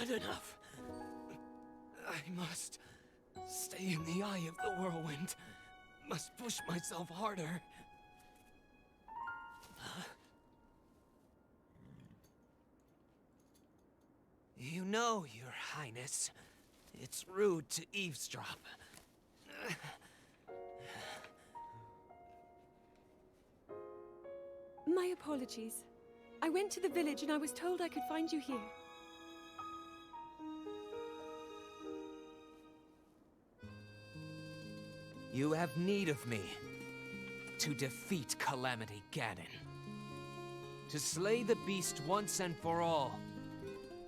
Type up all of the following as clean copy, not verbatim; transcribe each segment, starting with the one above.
Not enough. I must stay in the eye of the whirlwind. Must push myself harder. You know, Your Highness, it's rude to eavesdrop. My apologies. I went to the village and I was told I could find you here. You have need of me to defeat Calamity Ganon. To slay the beast once and for all.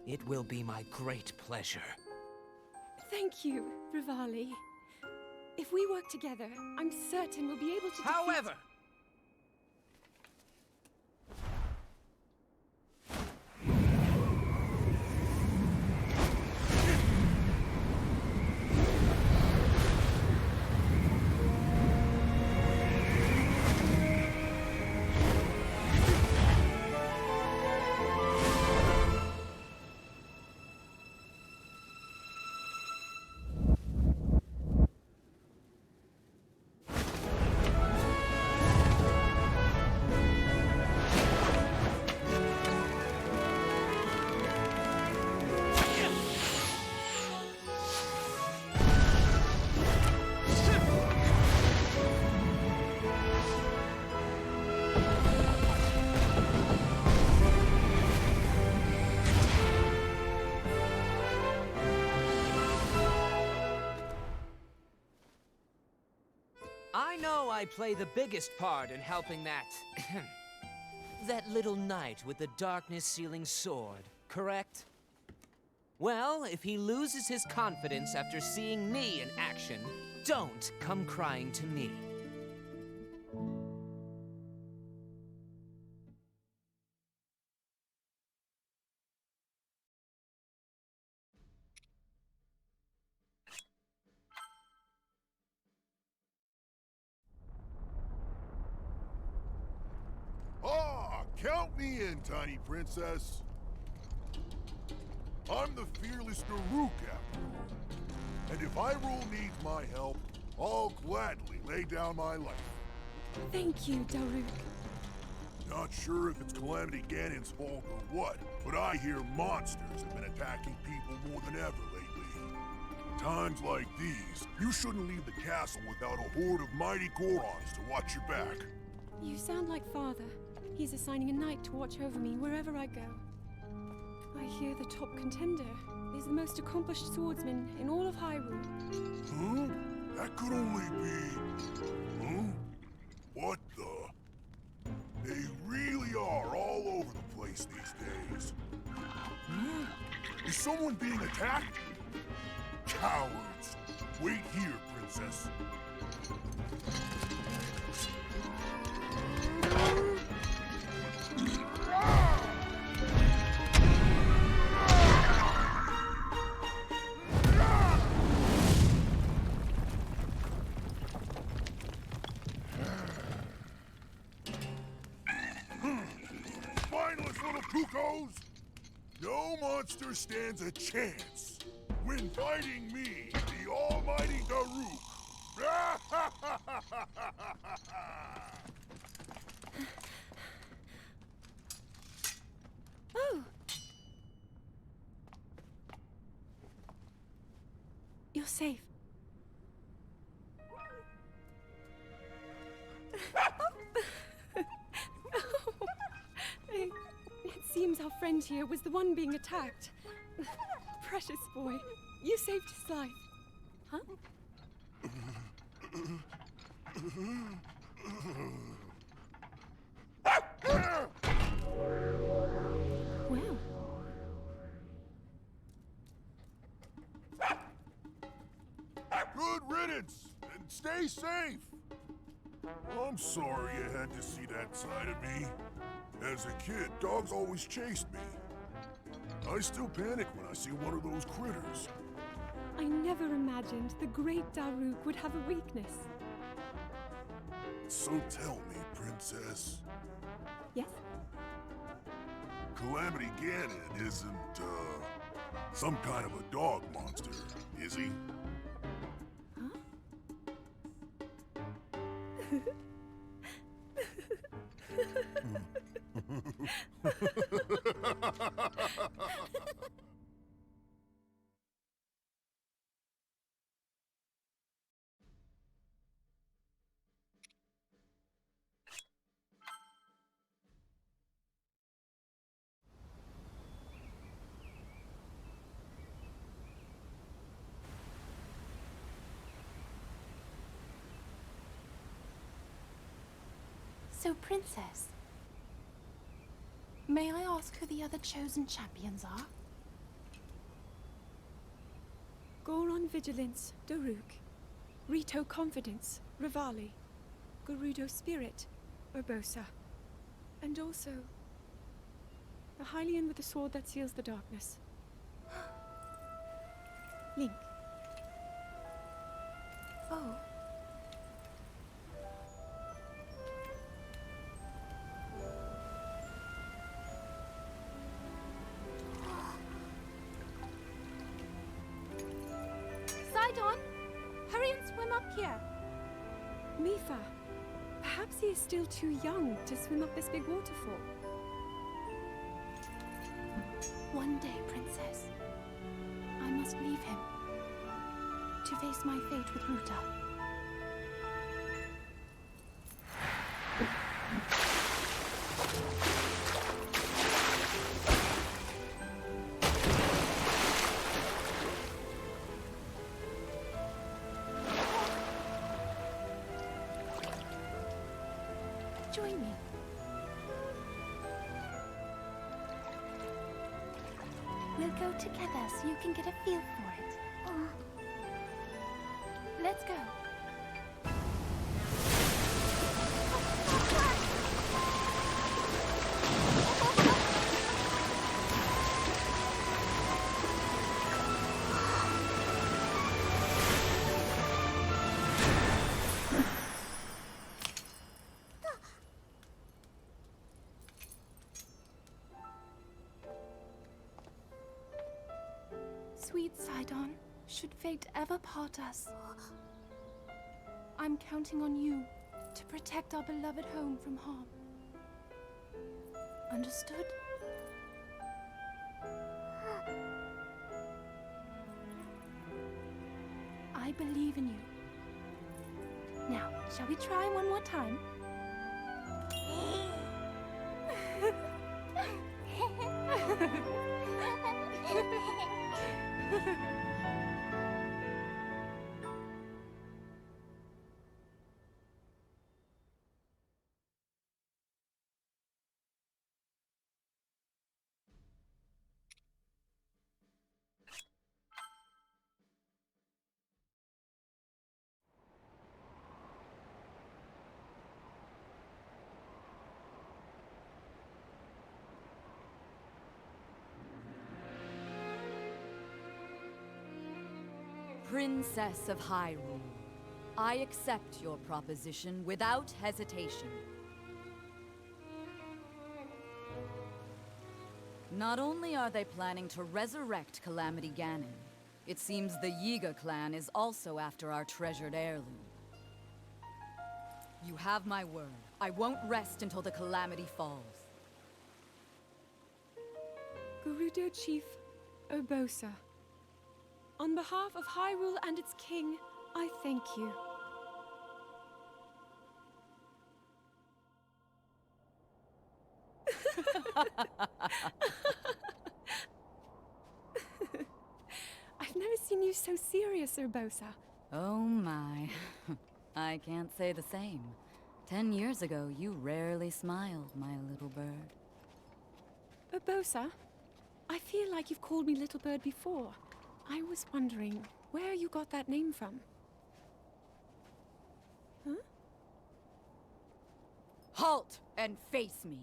It will be my great pleasure. Thank you, Rivali. If we work together, I'm certain we'll be able to defeat... However, I know I play the biggest part in helping that... that little knight with the darkness-sealing sword, correct? Well, if he loses his confidence after seeing me in action, don't come crying to me. Count me in, tiny princess. I'm the fearless Daruk, after all. And if Hyrule needs my help, I'll gladly lay down my life. Thank you, Daruk. Not sure if it's Calamity Ganon's fault or what, but I hear monsters have been attacking people more than ever lately. Times like these, you shouldn't leave the castle without a horde of mighty Gorons to watch your back. You sound like Father. He's assigning a knight to watch over me wherever I go. I hear the top contender is the most accomplished swordsman in all of Hyrule. Huh? That could only be... Huh? What the... They really are all over the place these days. Huh? Is someone being attacked? Cowards! Wait here, princess. Spineless little cuckoos! No monster stands a chance. when fighting me, the almighty Daruk. Oh! You're safe. It seems our friend here was the one being attacked. Precious boy, you saved his life. Huh? Well. Good riddance, and stay safe. I'm sorry you had to see that side of me. As a kid, dogs always chased me. I still panic when I see one of those critters. I never imagined the great Daruk would have a weakness. So tell me, Princess, Yes? Calamity Ganon isn't, some kind of a dog monster, is he? Huh? So, Princess, may I ask who the other chosen champions are? Goron Vigilance, Daruk. Rito Confidence, Rivali. Gerudo Spirit, Urbosa. And also, the Hylian with the sword that seals the darkness. Link. Oh. Sidon, hurry and swim up here. Mifa. Perhaps he is still too young to swim up this big waterfall. One day, Princess, I must leave him to face my fate with Ruta. Join me. We'll go together so you can get a feel for it. Let's go. Sweet Sidon, should fate ever part us, I'm counting on you to protect our beloved home from harm. Understood? I believe in you. Now, shall we try one more time? Princess of Hyrule, I accept your proposition without hesitation. Not only are they planning to resurrect Calamity Ganon, It seems the Yiga clan is also after our treasured heirloom. You have my word. I won't rest until the calamity falls. Gerudo Chief Urbosa. On behalf of Hyrule and its king, I thank you. I've never seen you so serious, Urbosa. Oh my. I can't say the same. 10 years ago, you rarely smiled, my little bird. Urbosa, I feel like you've called me Little Bird before. I was wondering where you got that name from. Huh? Halt and face me.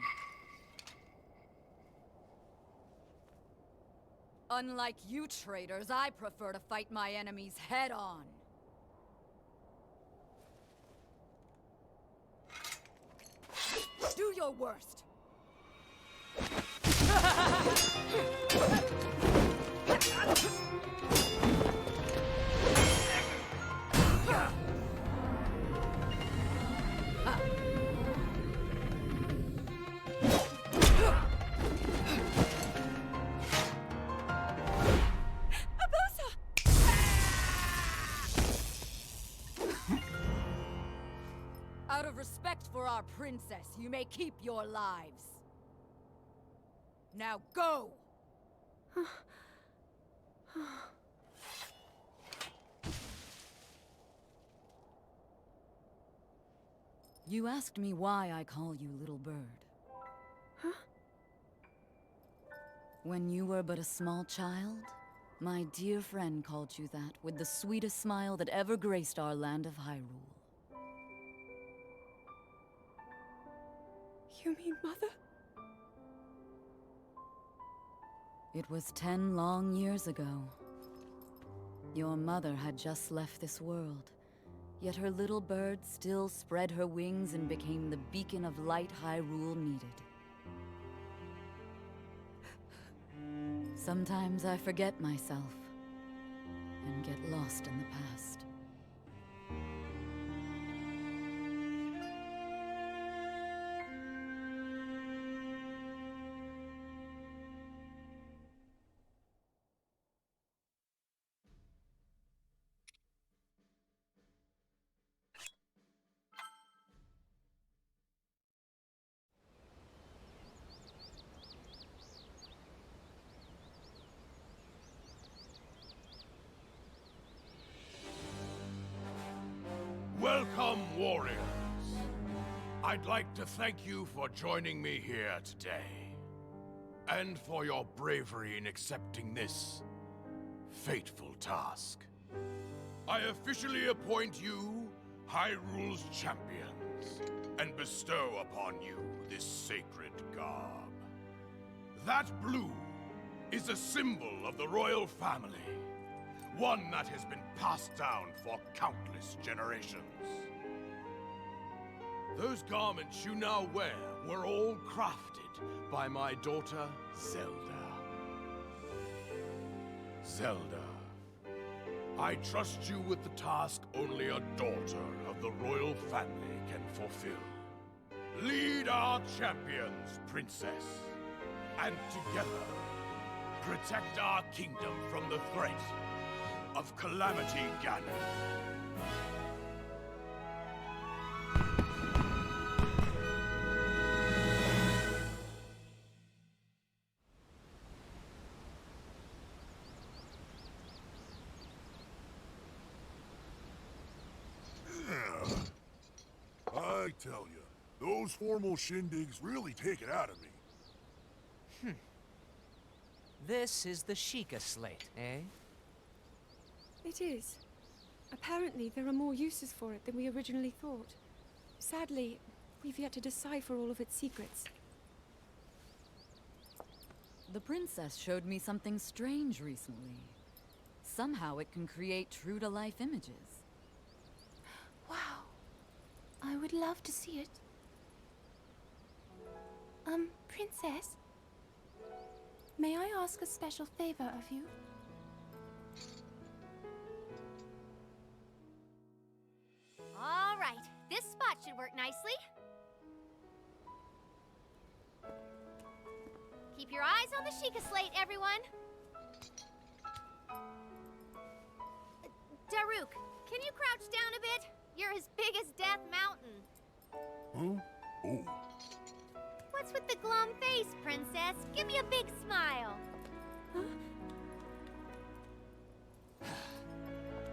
Unlike you traitors, I prefer to fight my enemies head on. Do your worst. Out of respect for our princess, you may keep your lives. Now go! You asked me why I call you Little Bird. Huh? When you were but a small child, my dear friend called you that with the sweetest smile that ever graced our land of Hyrule. You mean Mother? It was 10 long years ago. Your mother had just left this world, yet her little bird still spread her wings and became the beacon of light Hyrule needed. Sometimes I forget myself and get lost in the past. Welcome, warriors. I'd like to thank you for joining me here today, and for your bravery in accepting this fateful task. I officially appoint you Hyrule's champions, and bestow upon you this sacred garb. That blue is a symbol of the royal family. One that has been passed down for countless generations. Those garments you now wear were all crafted by my daughter, Zelda. Zelda, I trust you with the task only a daughter of the royal family can fulfill. Lead our champions, princess, and together, protect our kingdom from the threat of Calamity Ganon. I tell you, those formal shindigs really take it out of me. This is the Sheikah slate, eh? It is. Apparently, there are more uses for it than we originally thought. Sadly, we've yet to decipher all of its secrets. The princess showed me something strange recently. Somehow it can create true-to-life images. Wow. I would love to see it. Princess? May I ask a special favor of you? nicely. Keep your eyes on the Sheikah slate, everyone. Daruk, can you crouch down a bit? You're as big as Death Mountain. Huh? Oh. What's with the glum face, Princess? Give me a big smile.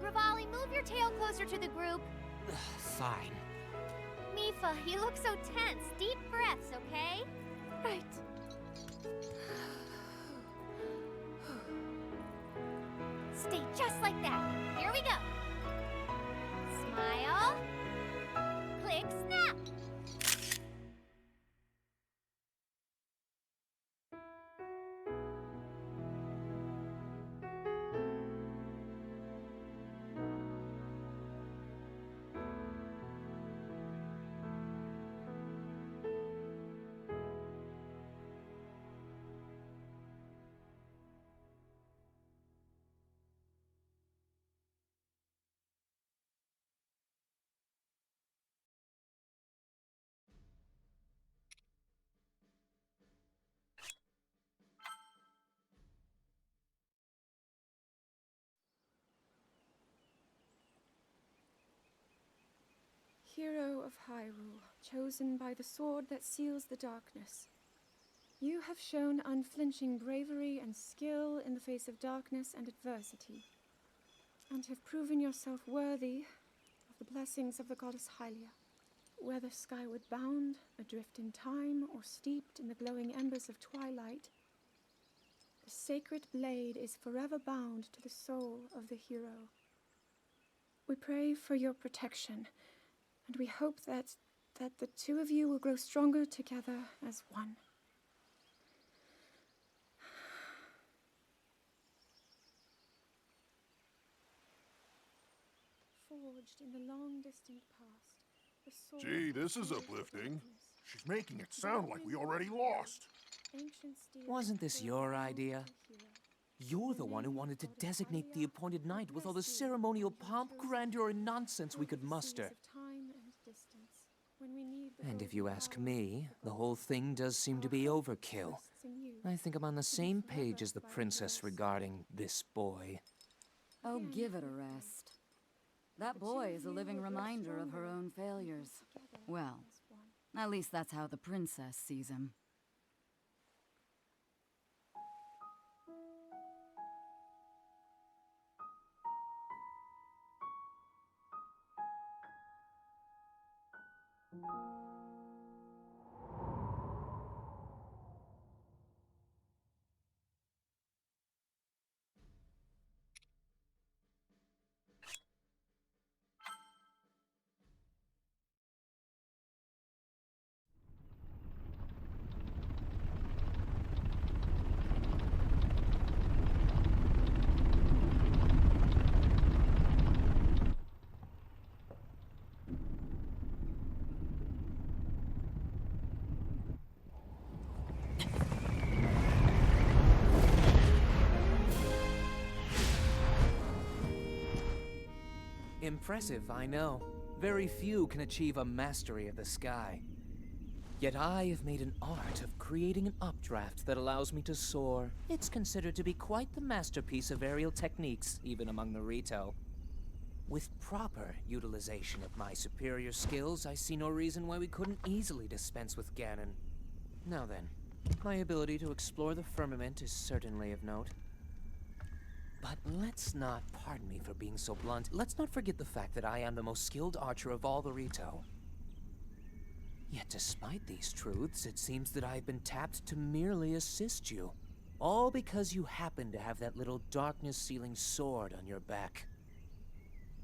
Rivali, move your tail closer to the group. Fine. Mifa, you look so tense. Deep breaths, okay? Right. Stay just like that. Here we go. Smile. Click, snap. Hero of Hyrule, chosen by the sword that seals the darkness. You have shown unflinching bravery and skill in the face of darkness and adversity, and have proven yourself worthy of the blessings of the goddess Hylia. Whether skyward bound, adrift in time, or steeped in the glowing embers of twilight, the sacred blade is forever bound to the soul of the hero. We pray for your protection, and we hope that the two of you will grow stronger together as one. Forged in the long distant past, the sword Gee, this is of uplifting. darkness, She's making it sound like we already lost. ancient steel Wasn't this your idea? You're the one who wanted to designate the appointed night with all the ceremonial pomp, grandeur, and nonsense we could muster. And if you ask me, the whole thing does seem to be overkill. I think I'm on the same page as the princess regarding this boy. Oh, give it a rest. That boy is a living reminder of her own failures. Well, at least that's how the princess sees him. Impressive, I know. Very few can achieve a mastery of the sky. Yet I have made an art of creating an updraft that allows me to soar. It's considered to be quite the masterpiece of aerial techniques, even among the Rito. With proper utilization of my superior skills, I see no reason why we couldn't easily dispense with Ganon. Now then, my ability to explore the firmament is certainly of note. But let's not, pardon me for being so blunt, let's not forget the fact that I am the most skilled archer of all the Rito. Yet despite these truths, it seems that I've been tapped to merely assist you. All because you happen to have that little darkness-sealing sword on your back.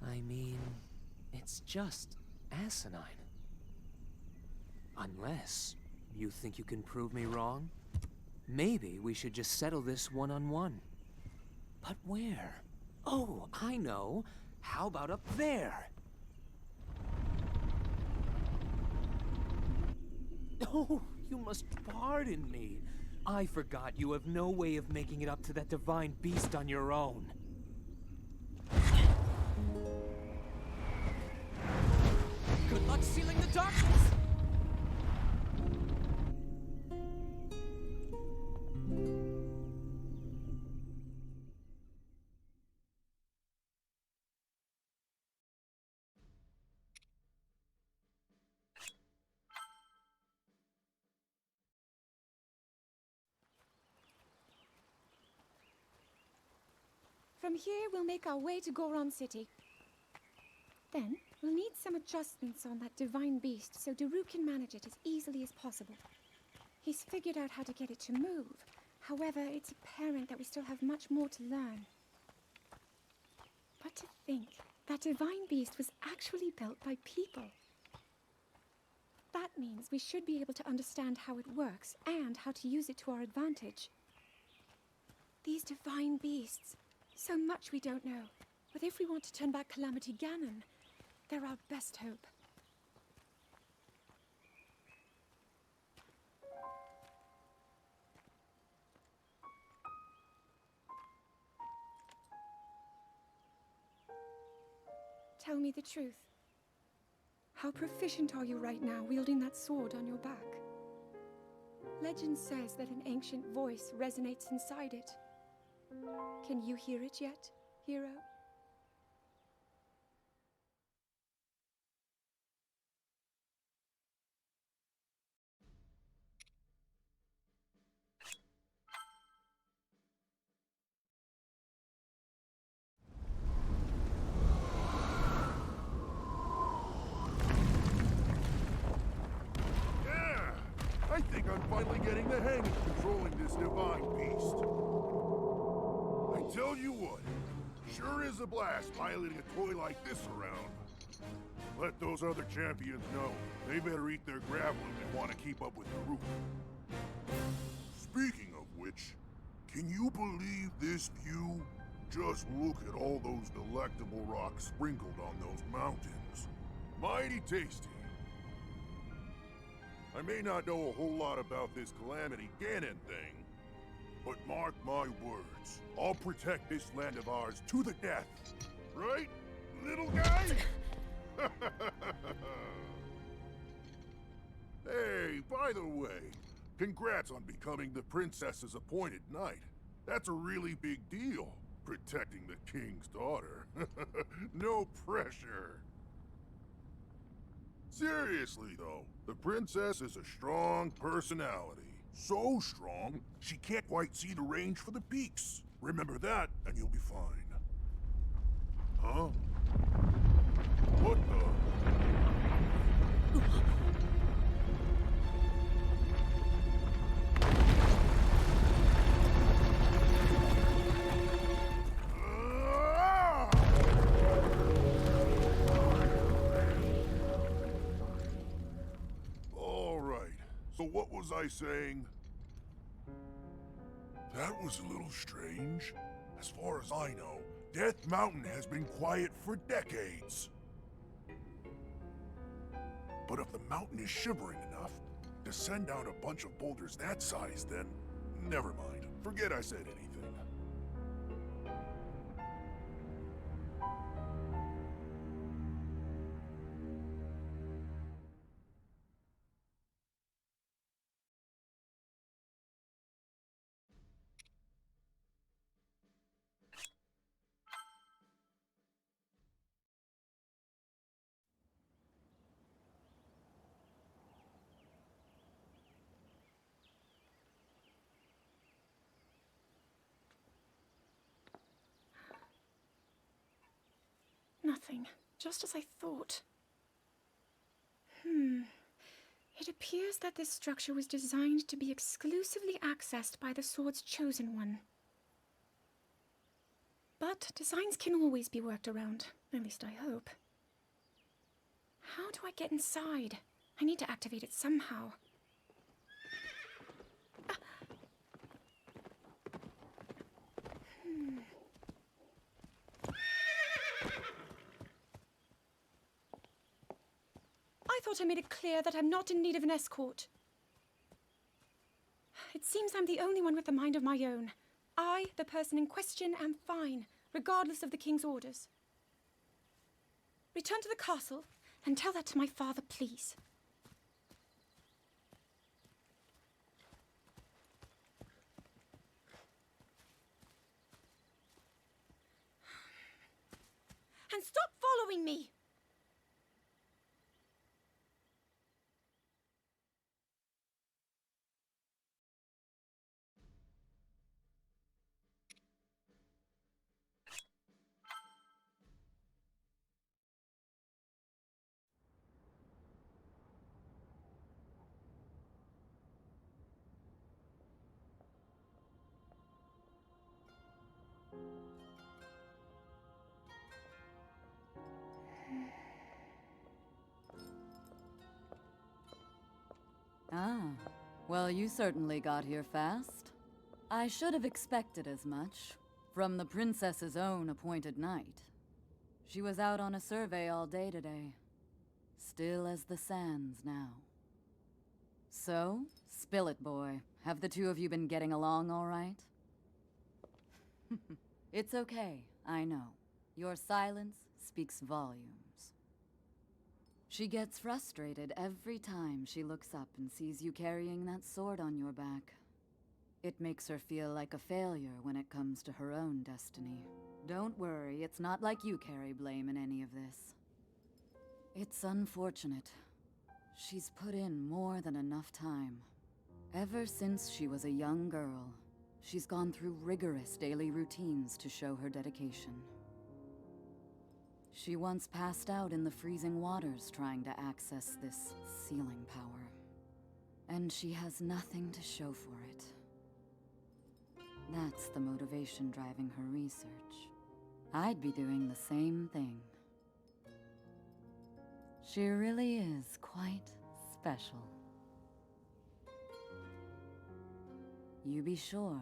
I mean, it's just asinine. Unless you think you can prove me wrong? Maybe we should just settle this one-on-one. But where? Oh, I know. How about up there? Oh, you must pardon me. I forgot you have no way of making it up to that divine beast on your own. Good luck sealing the darkness! From here, we'll make our way to Goron City. Then, we'll need some adjustments on that divine beast so Daru can manage it as easily as possible. He's figured out how to get it to move. However, it's apparent that we still have much more to learn. But to think, that divine beast was actually built by people. That means we should be able to understand how it works and how to use it to our advantage. These divine beasts, so much we don't know. But if we want to turn back Calamity Ganon, they're our best hope. Tell me the truth. How proficient are you right now wielding that sword on your back? Legend says that an ancient voice resonates inside it. Can you hear it yet, hero? I think I'm finally getting the hang of controlling this divine beast. I tell you what, sure is a blast piloting a toy like this around. Let those other champions know they better eat their gravel if they want to keep up with the roof. Speaking of which, can you believe this view? Just look at all those delectable rocks sprinkled on those mountains. Mighty tasty. I may not know a whole lot about this Calamity Ganon thing, but mark my words, I'll protect this land of ours to the death. Right, little guy? Hey, by the way, congrats on becoming the princess's appointed knight. That's a really big deal, protecting the king's daughter. No pressure. Seriously, though, the princess is a strong personality. So strong, she can't quite see the range for the peaks. Remember that, and you'll be fine. Huh? What the? So what was I saying? That was a little strange. As far as I know, Death Mountain has been quiet for decades. But if the mountain is shivering enough to send out a bunch of boulders that size, then never mind. Forget I said anything. Nothing. Just as I thought. It appears that this structure was designed to be exclusively accessed by the sword's chosen one. But designs can always be worked around. At least I hope. How do I get inside? I need to activate it somehow. I thought I made it clear that I'm not in need of an escort. It seems I'm the only one with a mind of my own. I, the person in question, am fine, regardless of the king's orders. Return to the castle and tell that to my father, please. And stop following me! Ah, well, you certainly got here fast. I should have expected as much, from the princess's own appointed knight. She was out on a survey all day today. Still as the sands now. So, spill it, boy. Have the two of you been getting along all right? It's okay, I know. Your silence speaks volumes. She gets frustrated every time she looks up and sees you carrying that sword on your back. It makes her feel like a failure when it comes to her own destiny. Don't worry, it's not like you carry blame in any of this. It's unfortunate. She's put in more than enough time. Ever since she was a young girl, she's gone through rigorous daily routines to show her dedication. She once passed out in the freezing waters trying to access this sealing power. And she has nothing to show for it. That's the motivation driving her research. I'd be doing the same thing. She really is quite special. You be sure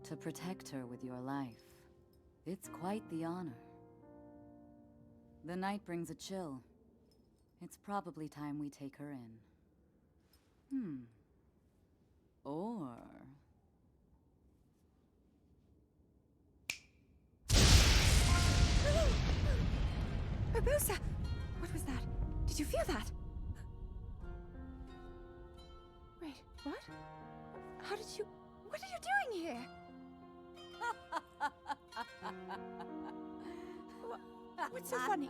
to protect her with your life. It's quite the honor. The night brings a chill. It's probably time we take her in. Or... Urbosa! What was that? Did you feel that? Wait, what? How did you... What are you doing here? What's so funny?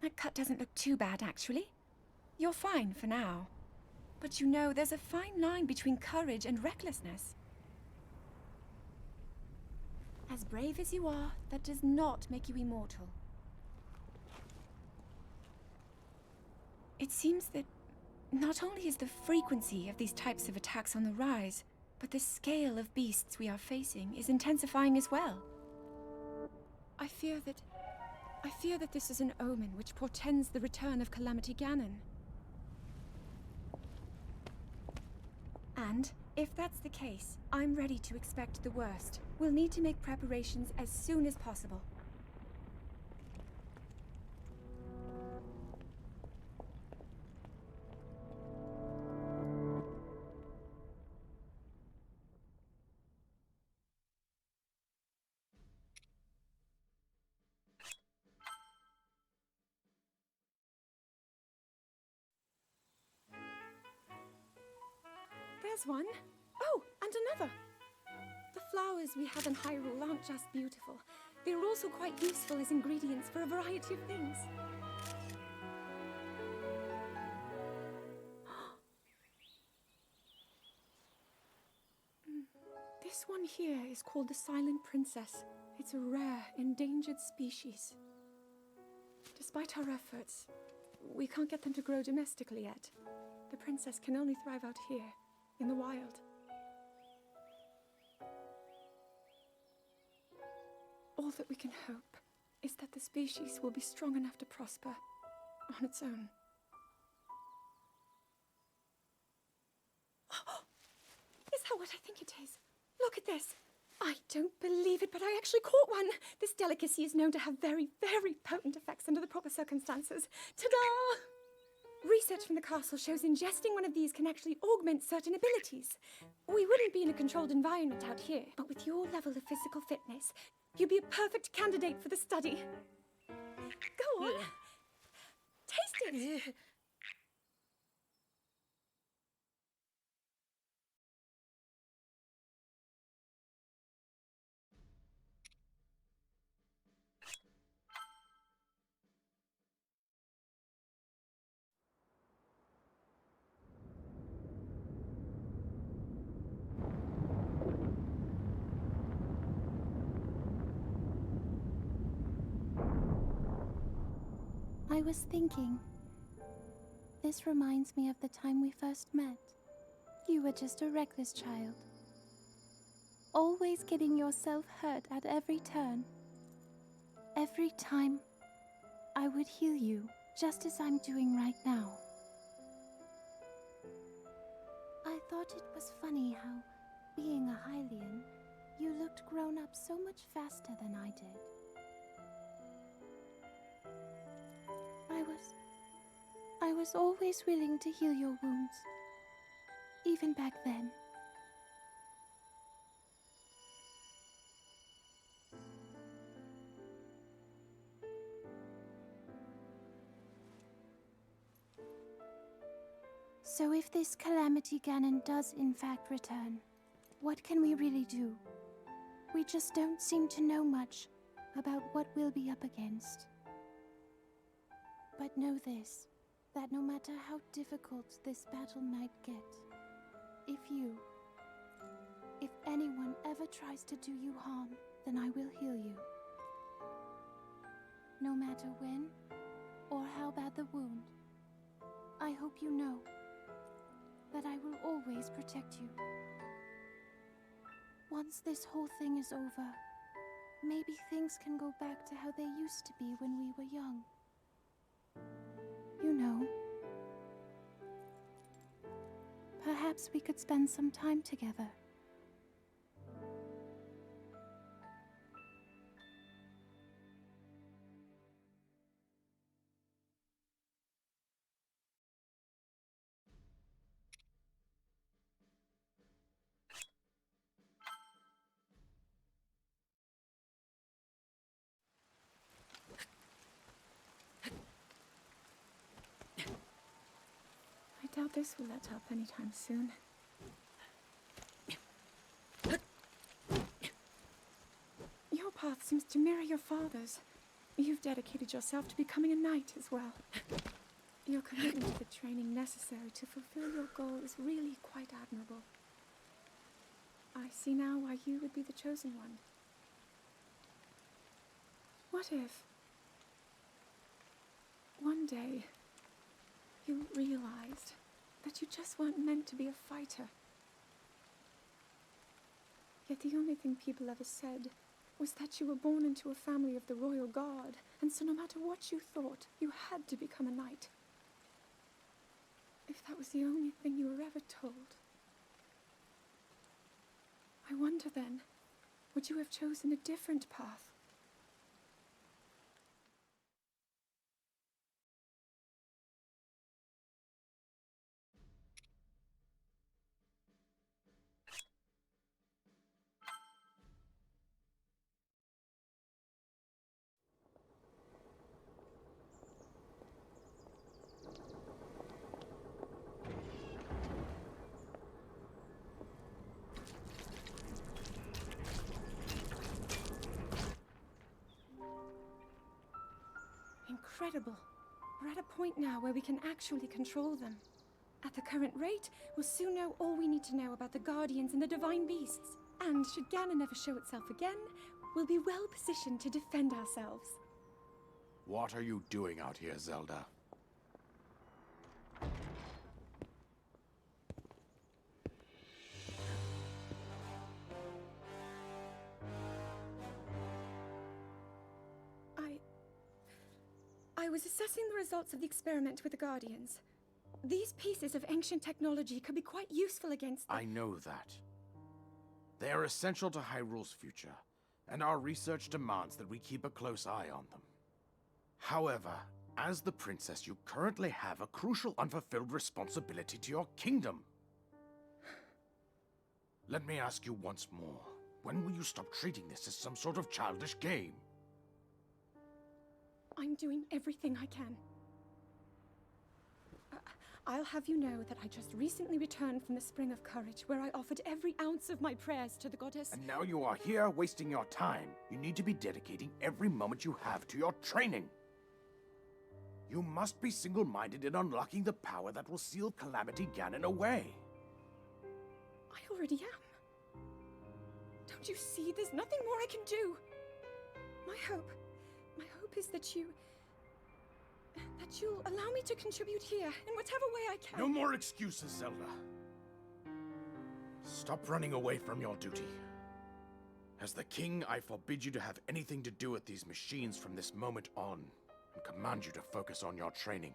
That cut doesn't look too bad, actually. You're fine for now. But you know, there's a fine line between courage and recklessness. As brave as you are, that does not make you immortal. It seems that not only is the frequency of these types of attacks on the rise, but the scale of beasts we are facing is intensifying as well. I fear that this is an omen which portends the return of Calamity Ganon. And, if that's the case, I'm ready to expect the worst. We'll need to make preparations as soon as possible. There's one. Oh, and another. The flowers we have in Hyrule aren't just beautiful. They're also quite useful as ingredients for a variety of things. This one here is called the Silent Princess. It's a rare, endangered species. Despite our efforts, we can't get them to grow domestically yet. The princess can only thrive out here, in the wild. All that we can hope is that the species will be strong enough to prosper on its own. Is that what I think it is? Look at this. I don't believe it, but I actually caught one. This delicacy is known to have very, very potent effects under the proper circumstances. Ta-da! Research from the castle shows ingesting one of these can actually augment certain abilities. We wouldn't be in a controlled environment out here, but with your level of physical fitness, you'd be a perfect candidate for the study. Go on. Taste it. I was thinking. This reminds me of the time we first met. You were just a reckless child. Always getting yourself hurt at every turn. Every time, I would heal you, just as I'm doing right now. I thought it was funny how, being a Hylian, you looked grown up so much faster than I did. I was always willing to heal your wounds, even back then. So if this Calamity Ganon does in fact return, what can we really do? We just don't seem to know much about what we'll be up against. But know this, that no matter how difficult this battle might get, if anyone ever tries to do you harm, then I will heal you. No matter when or how bad the wound, I hope you know that I will always protect you. Once this whole thing is over, maybe things can go back to how they used to be when we were young. You know, perhaps we could spend some time together. I doubt this will let up anytime soon. Your path seems to mirror your father's. You've dedicated yourself to becoming a knight as well. Your commitment to the training necessary to fulfill your goal is really quite admirable. I see now why you would be the chosen one. What if one day you realized that you just weren't meant to be a fighter? Yet the only thing people ever said was that you were born into a family of the royal guard, and so no matter what you thought, you had to become a knight. If that was the only thing you were ever told, I wonder then, would you have chosen a different path? Incredible. We're at a point now where we can actually control them. At the current rate, we'll soon know all we need to know about the Guardians and the Divine Beasts. And should Ganon ever show itself again, we'll be well positioned to defend ourselves. What are you doing out here, Zelda? was assessing the results of the experiment with the Guardians. These pieces of ancient technology could be quite useful against the... I know that. They are essential to Hyrule's future, and our research demands that we keep a close eye on them. However, as the princess, you currently have a crucial unfulfilled responsibility to your kingdom. Let me ask you once more. When will you stop treating this as some sort of childish game? I'm doing everything I can. I'll have you know that I just recently returned from the Spring of Courage, where I offered every ounce of my prayers to the goddess. And now you are here wasting your time. You need to be dedicating every moment you have to your training. You must be single-minded in unlocking the power that will seal Calamity Ganon away. I already am. Don't you see? There's nothing more I can do. My hope is that you'll allow me to contribute here in whatever way I can. No more excuses, Zelda. Stop running away from your duty. As the king, I forbid you to have anything to do with these machines from this moment on, and command you to focus on your training.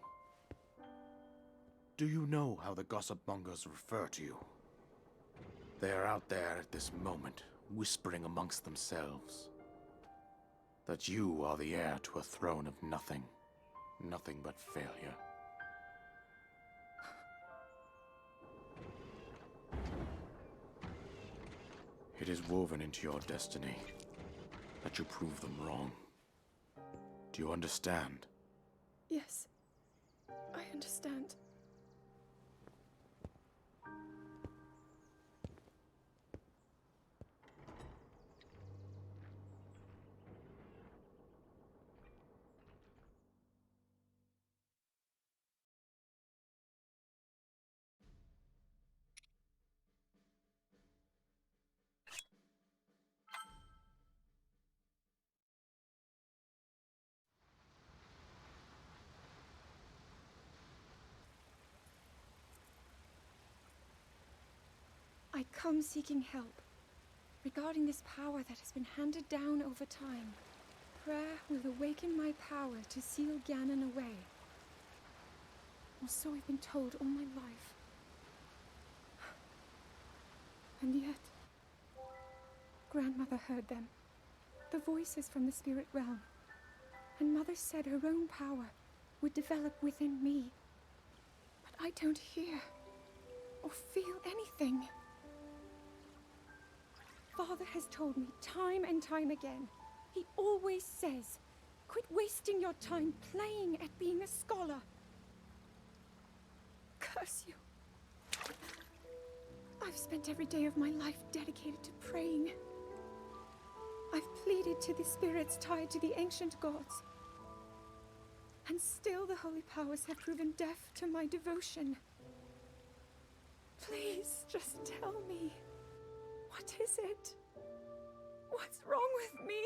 Do you know how the gossip mongers refer to you? They are out there at this moment, whispering amongst themselves that you are the heir to a throne of nothing. Nothing but failure. It is woven into your destiny that you prove them wrong. Do you understand? Yes, I understand. I come seeking help regarding this power that has been handed down over time. Prayer will awaken my power to seal Ganon away. Or so I've been told all my life. And yet, Grandmother heard them, the voices from the spirit realm. And Mother said her own power would develop within me. But I don't hear or feel anything. Father has told me time and time again. He always says, quit wasting your time playing at being a scholar. Curse you. I've spent every day of my life dedicated to praying. I've pleaded to the spirits tied to the ancient gods. And still the holy powers have proven deaf to my devotion. Please, just tell me. What is it? What's wrong with me?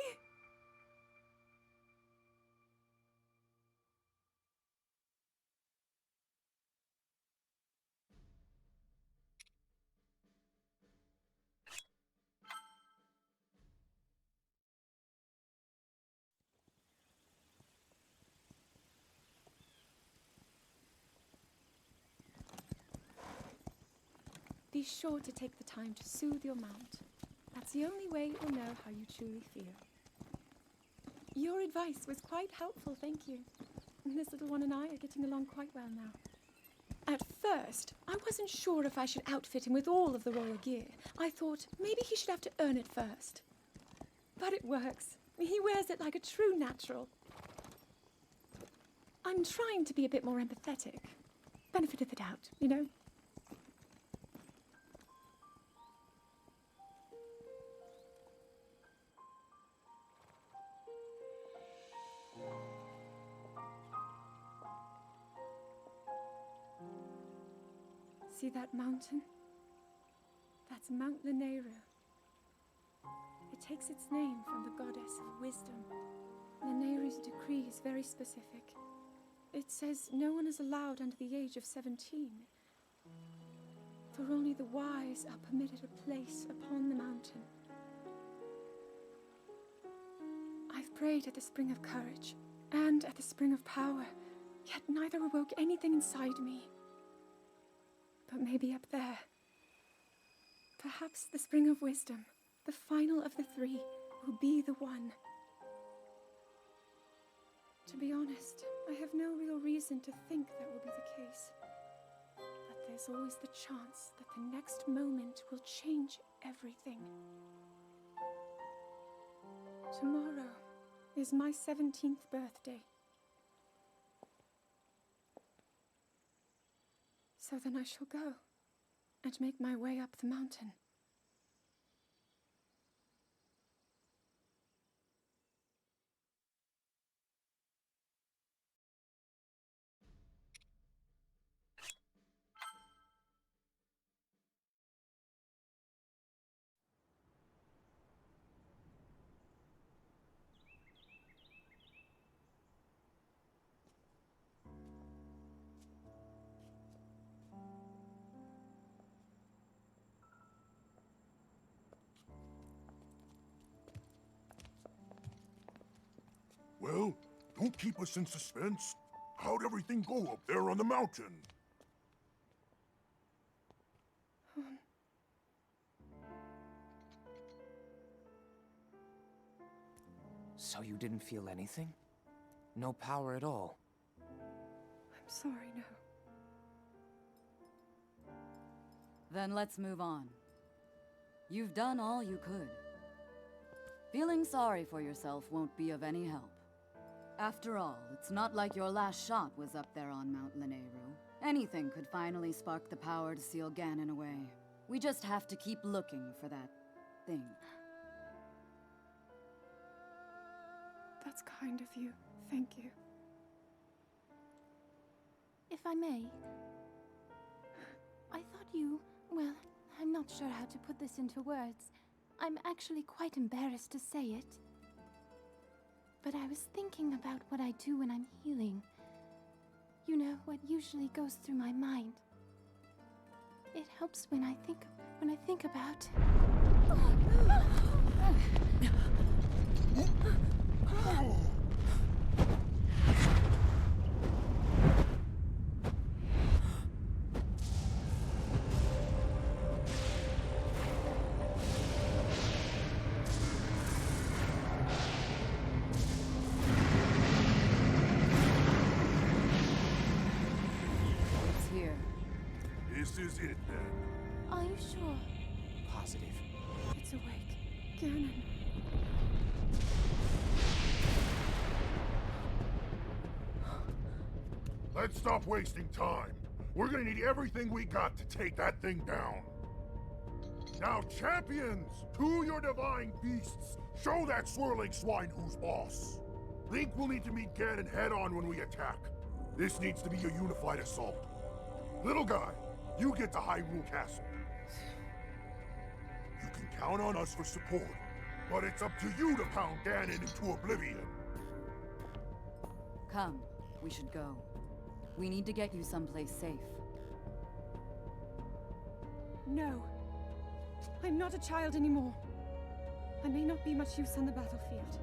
Be sure to take the time to soothe your mount. That's the only way you'll know how you truly feel. Your advice was quite helpful, thank you. This little one and I are getting along quite well now. At first, I wasn't sure if I should outfit him with all of the royal gear. I thought maybe he should have to earn it first. But it works. He wears it like a true natural. I'm trying to be a bit more empathetic. Benefit of the doubt, you know? See that mountain? That's Mount Lanayru. It takes its name from the goddess of wisdom. Lanayru's decree is very specific. It says no one is allowed under the age of 17. For only the wise are permitted a place upon the mountain. I've prayed at the Spring of Courage, and at the Spring of Power, yet neither awoke anything inside me. But maybe up there. Perhaps the Spring of Wisdom, the final of the three, will be the one. To be honest, I have no real reason to think that will be the case. But there's always the chance that the next moment will change everything. Tomorrow is my 17th birthday. So then I shall go and make my way up the mountain. Well, don't keep us in suspense. How'd everything go up there on the mountain? So you didn't feel anything? No power at all? I'm sorry, no. Then let's move on. You've done all you could. Feeling sorry for yourself won't be of any help. After all, it's not like your last shot was up there on Mount Lanayru. Anything could finally spark the power to seal Ganon away. We just have to keep looking for that thing. That's kind of you. Thank you. If I may, I thought you... Well, I'm not sure how to put this into words. I'm actually quite embarrassed to say it. But I was thinking about what I do when I'm healing. You know, what usually goes through my mind. It helps when I think about... It's here. This is it, then. Are you sure? Positive. It's awake. Ganon. Let's stop wasting time. We're gonna need everything we got to take that thing down. Now, champions, to your divine beasts, show that swirling swine who's boss. Link will need to meet Ganon head-on when we attack. This needs to be a unified assault. Little guy, you get to Hyrule Castle. You can count on us for support, but it's up to you to pound Ganon into oblivion. Come, we should go. We need to get you someplace safe. No. I'm not a child anymore. I may not be much use on the battlefield.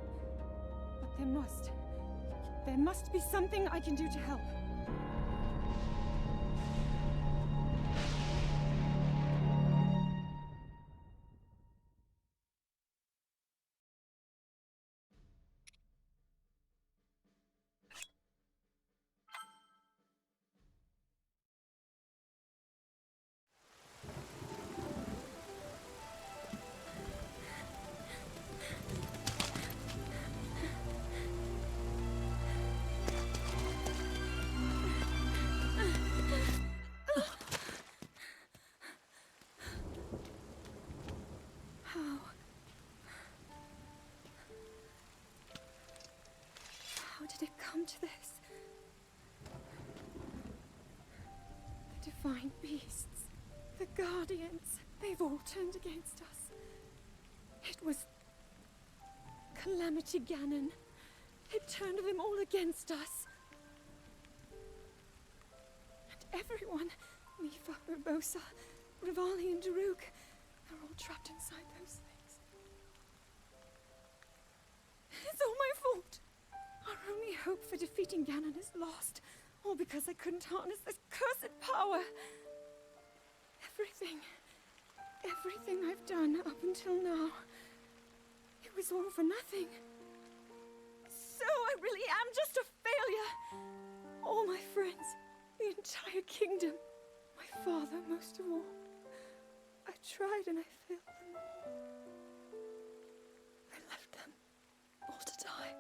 But there must be something I can do to help. How did it come to this? The divine beasts, the guardians, they've all turned against us. It was Calamity Ganon. It turned them all against us. And everyone, Mipha, Urbosa, Rivali, and Daruk, they're all trapped inside those things. It's all my fault. Our Our only hope for defeating Ganon is lost. All because I couldn't harness this cursed power. Everything I've done up until now, it was all for nothing. So I really am just a failure. All my friends, the entire kingdom, my father most of all. I tried and I failed them all. I left them all to die.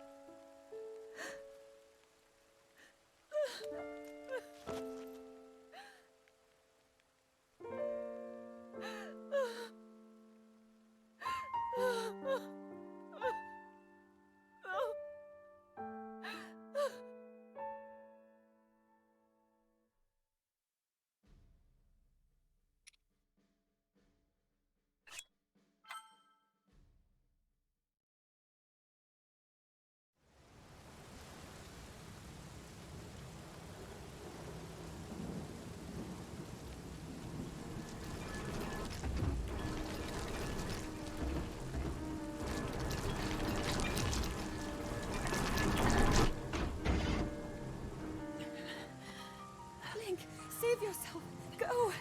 Save yourself. Go.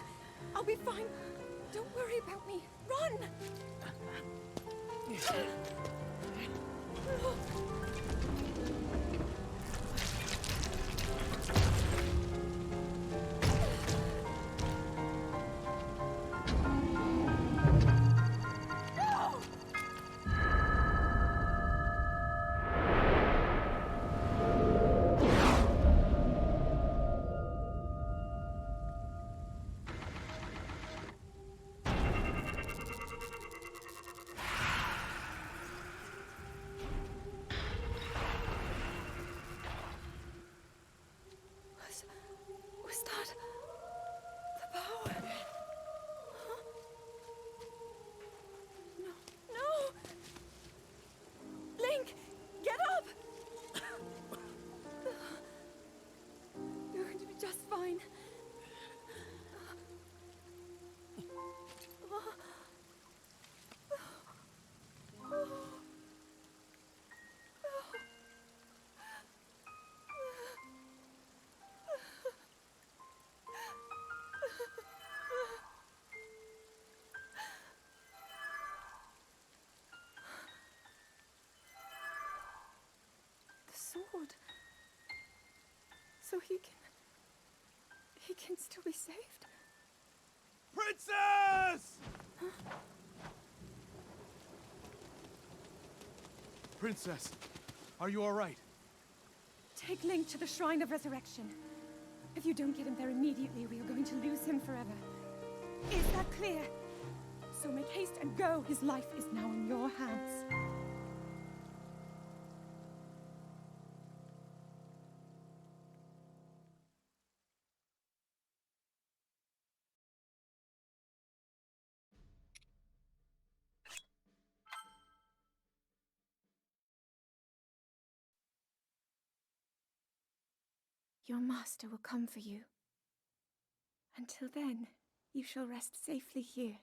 I'll be fine. Don't worry about me. Run! Was that the power? Huh? No! Link, get up! You're going to be just fine. Sword. So he can still be saved? Princess! Huh? Princess, are you all right? Take Link to the Shrine of Resurrection. If you don't get him there immediately, we are going to lose him forever. Is that clear? So make haste and go. His life is now in your hands. Your master will come for you. Until then, you shall rest safely here.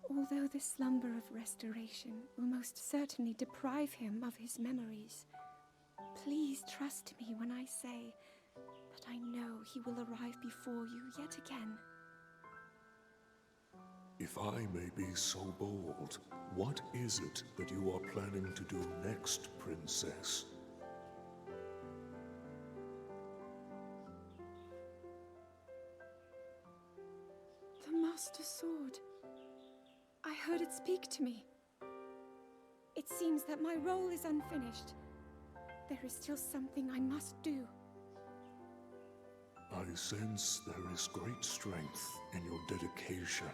Although the slumber of restoration will most certainly deprive him of his memories, please trust me when I say that I know he will arrive before you yet again. If I may be so bold, what is it that you are planning to do next, Princess? The Master Sword. I heard it speak to me. It seems that my role is unfinished. There is still something I must do. I sense there is great strength in your dedication.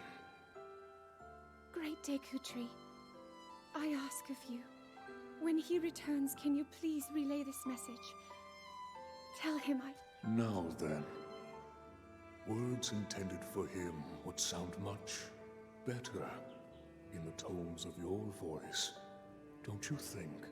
Great Dekutri, I ask of you, when he returns, can you please relay this message? Tell him I... Now then, words intended for him would sound much better in the tones of your voice, don't you think?